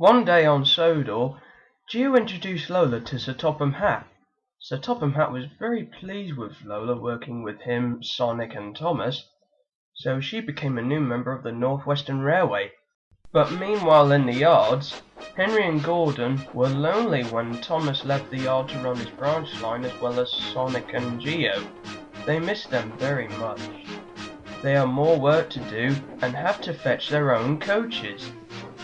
One day on Sodor, Geo introduced Lola to Sir Topham Hatt. Sir Topham Hatt was very pleased with Lola working with him, Sonic and Thomas, so she became a new member of the North Western Railway. But meanwhile in the yards, Henry and Gordon were lonely when Thomas left the yard to run his branch line as well as Sonic and Geo. They missed them very much. They have more work to do and have to fetch their own coaches.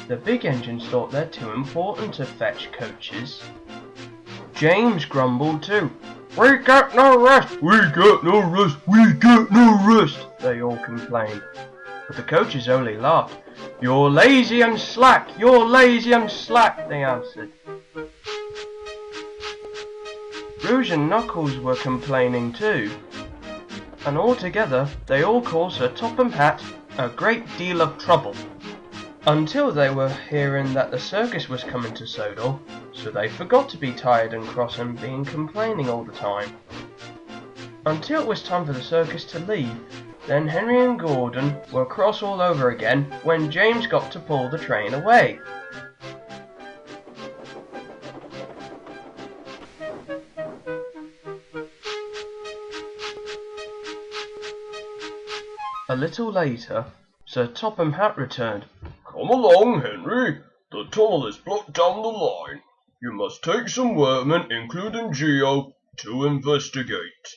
The big engines thought they're too important to fetch coaches. James grumbled too. "We get no rest! We get no rest! We get no rest!" they all complained. But the coaches only laughed. "You're lazy and slack! You're lazy and slack!" they answered. Rouge and Knuckles were complaining too. And altogether they all caused Sir Topham Hatt a great deal of trouble. Until they were hearing that the circus was coming to Sodor, so they forgot to be tired and cross and being complaining all the time. Until it was time for the circus to leave, then Henry and Gordon were cross all over again when James got to pull the train away. A little later, Sir Topham Hatt returned. "Come along, Henry. The tunnel is blocked down the line. You must take some workmen, including Geo, to investigate."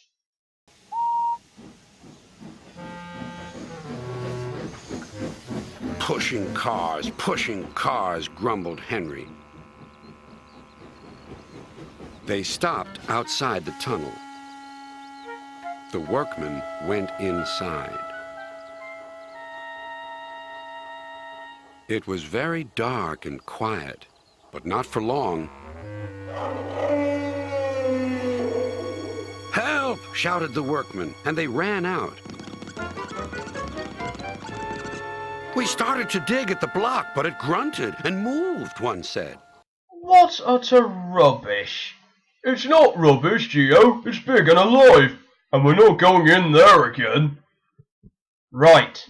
Pushing cars, grumbled Henry. They stopped outside the tunnel. The workmen went inside. It was very dark and quiet, but not for long. "Help!" shouted the workmen, and they ran out. "We started to dig at the block, but it grunted and moved," one said. "What utter rubbish!" "It's not rubbish, Geo. It's big and alive, and we're not going in there again." "Right.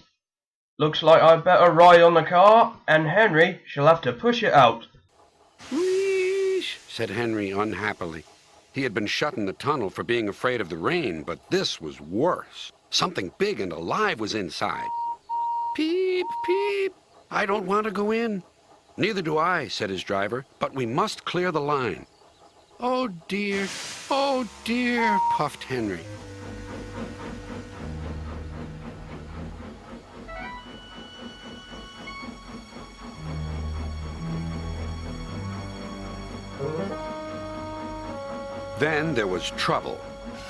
Looks like I'd better ride on the car, and Henry shall have to push it out." "Wheesh," said Henry unhappily. He had been shut in the tunnel for being afraid of the rain, but this was worse. Something big and alive was inside. "Peep, peep. I don't want to go in." "Neither do I," said his driver, "but we must clear the line." Oh dear, puffed Henry. Then there was trouble.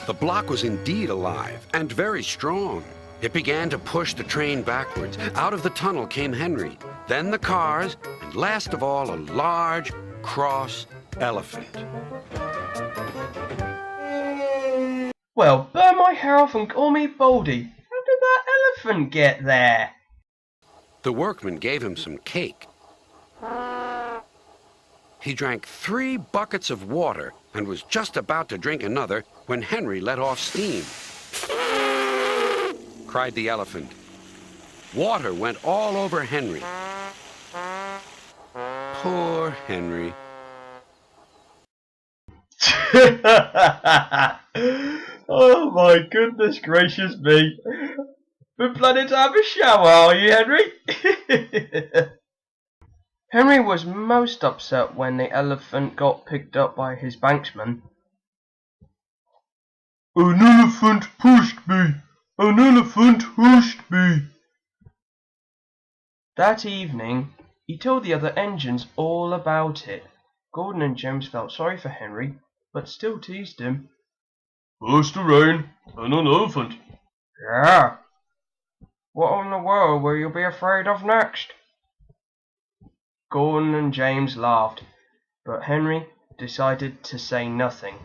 The block was indeed alive and very strong. It began to push the train backwards. Out of the tunnel came Henry, then the cars, and last of all, a large, cross elephant. "Well, burn my hair off and call me Baldy. How did that elephant get there?" The workman gave him some cake. He drank 3 buckets of water and was just about to drink another when Henry let off steam. Cried the elephant. Water went all over Henry. Poor Henry. Oh my goodness gracious me. We're planning to have a shower, are you, Henry? Henry was most upset when the elephant got picked up by his banksman. "An elephant pushed me! An elephant pushed me!" That evening, he told the other engines all about it. Gordon and James felt sorry for Henry, but still teased him. "First the rain, then an elephant." "Yeah. What in the world will you be afraid of next?" Gordon and James laughed, but Henry decided to say nothing.